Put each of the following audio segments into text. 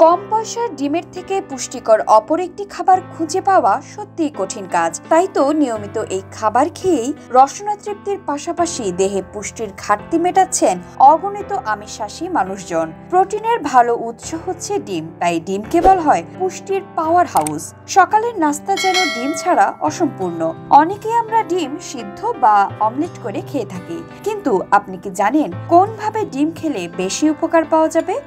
কম পয়সার ডিমের থেকে পুষ্টিকর অপর একটি খাবার খুঁজে পাওয়া সত্যিই কঠিন কাজ। তাই তো নিয়মিত এই খাবার খেয়েই রসনা তৃপ্তির পাশাপাশি দেহে পুষ্টির ঘাটতি মেটাচ্ছেন অগণিত আমিষাশী মানুষজন। প্রোটিনের ভালো উৎস হচ্ছে ডিম, তাই ডিমকে বলা হয় পুষ্টির পাওয়ার হাউস। সকালের নাস্তা যেন ডিম ছাড়া অসম্পূর্ণ। অনেকেই আমরা ডিম সিদ্ধ বা অমলেট করে খেয়ে থাকি, কিন্তু আপনি কি জানেন কোনভাবে ডিম খেলে বেশি উপকার পাওয়া যাবে?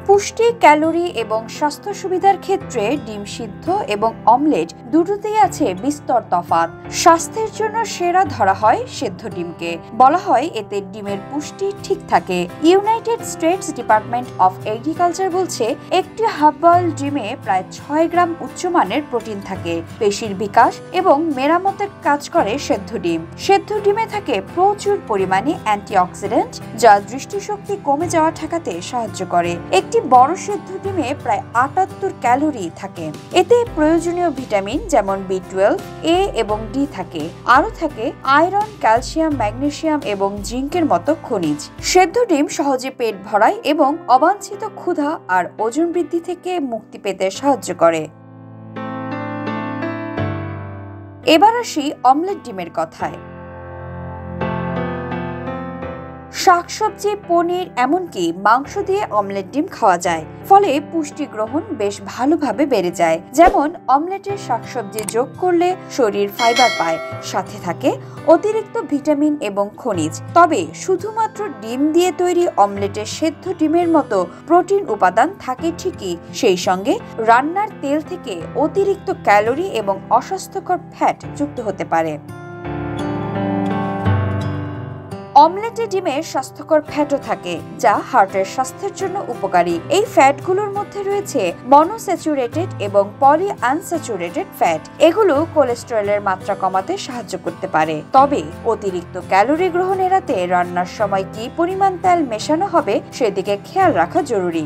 পুষ্টি, ক্যালোরি এবং স্বাস্থ্য সুবিধার ক্ষেত্রে ডিম সিদ্ধ এবং অমলেট দুটোতেই আছে বিস্তর তফাৎ। স্বাস্থ্যের জন্য সেরা ধরা হয় সেদ্ধ ডিমকে। বলা হয় এতে ডিমের পুষ্টি ঠিক থাকে। United states department of agriculture বলছে একটি হাফ বয়েল ডিমে প্রায় 6 গ্রাম উচ্চমানের প্রোটিন থাকে। পেশির বিকাশ এবং মেরামতের কাজ করে সেদ্ধ ডিম। সেদ্ধ ডিমে থাকে প্রচুর পরিমাণে অ্যান্টিঅক্সিডেন্ট, যা দৃষ্টিশক্তি কমে যাওয়া ঠেকাতে সাহায্য করে। একটি বড় সেদ্ধ ডিমে প্রায় 78 ক্যালোরি থাকে। এতে প্রয়োজনীয় ভিটামিন যেমন B12, A এবং D থাকে। আরও থাকে আয়রন, ক্যালসিয়াম, ম্যাগনেসিয়াম এবং জিঙ্কের মতো খনিজ। সেদ্ধ ডিম সহজে পেট ভরায় এবং অবাঞ্ছিত ক্ষুধা আর ওজন বৃদ্ধি থেকে মুক্তি পেতে সাহায্য করে। এবার আসি অমলেট ডিমের কথায়। শাকসবজি, পনির, এমনকি মাংস দিয়ে অমলেট ডিম খাওয়া যায়। ফলে পুষ্টি গ্রহণ বেশ ভালোভাবে বেড়ে যায়। যেমন অমলেটে শাকসবজি যোগ করলে শরীর ফাইবার পায়, সাথে থাকে অতিরিক্ত ভিটামিন এবং খনিজ। তবে শুধুমাত্র ডিম দিয়ে তৈরি অমলেটে সেদ্ধ ডিমের মতো প্রোটিন উপাদান থাকে ঠিকই, সেই সঙ্গে রান্নার তেল থেকে অতিরিক্ত ক্যালোরি এবং অস্বাস্থ্যকর ফ্যাট যুক্ত হতে পারে। অমলেটে ডিমে স্বাস্থ্যকর ফ্যাটও থাকে, যা হার্টের স্বাস্থ্যের জন্য উপকারী। এই ফ্যাটগুলোর মধ্যে রয়েছে মনোস্যাচুরেটেড এবং পলি আনস্যাচুরেটেড ফ্যাট। এগুলো কোলেস্টেরলের মাত্রা কমাতে সাহায্য করতে পারে। তবে অতিরিক্ত ক্যালোরি গ্রহণ এড়াতে রান্নার সময় কি পরিমাণ তেল মেশানো হবে সেদিকে খেয়াল রাখা জরুরি।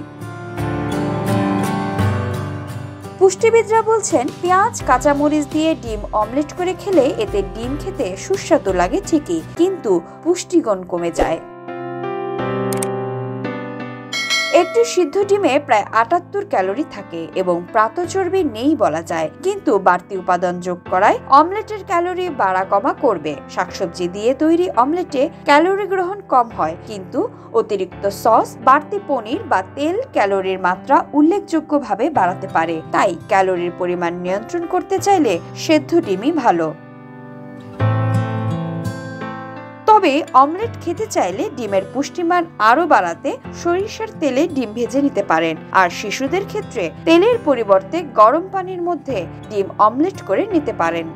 পুষ্টিবিদরা বলছেন পেঁয়াজ, কাঁচামরিচ দিয়ে ডিম অমলেট করে খেলে এতে ডিম খেতে সুস্বাদু লাগে ঠিকই, কিন্তু পুষ্টিগুণ কমে যায়। একটি সিদ্ধ ডিমে প্রায় 78 ক্যালোরি থাকে এবং প্রাতঃচর্বি নেই বলা যায়, কিন্তু বাড়তি উপাদান যোগ করায় অমলেটের ক্যালোরি বাড়া কমা করবে। শাকসবজি দিয়ে তৈরি অমলেটে ক্যালোরি গ্রহণ কম হয়, কিন্তু অতিরিক্ত সস, বাড়তি পনির বা তেল ক্যালোরির মাত্রা উল্লেখযোগ্যভাবে বাড়াতে পারে। তাই ক্যালোরির পরিমাণ নিয়ন্ত্রণ করতে চাইলে সেদ্ধ ডিমই ভালো। তবে অমলেট খেতে চাইলে ডিমের পুষ্টিমান আরো বাড়াতে সরিষার তেলে ডিম ভেজে নিতে পারেন। আর শিশুদের ক্ষেত্রে তেলের পরিবর্তে গরম পানির মধ্যে ডিম অমলেট করে নিতে পারেন।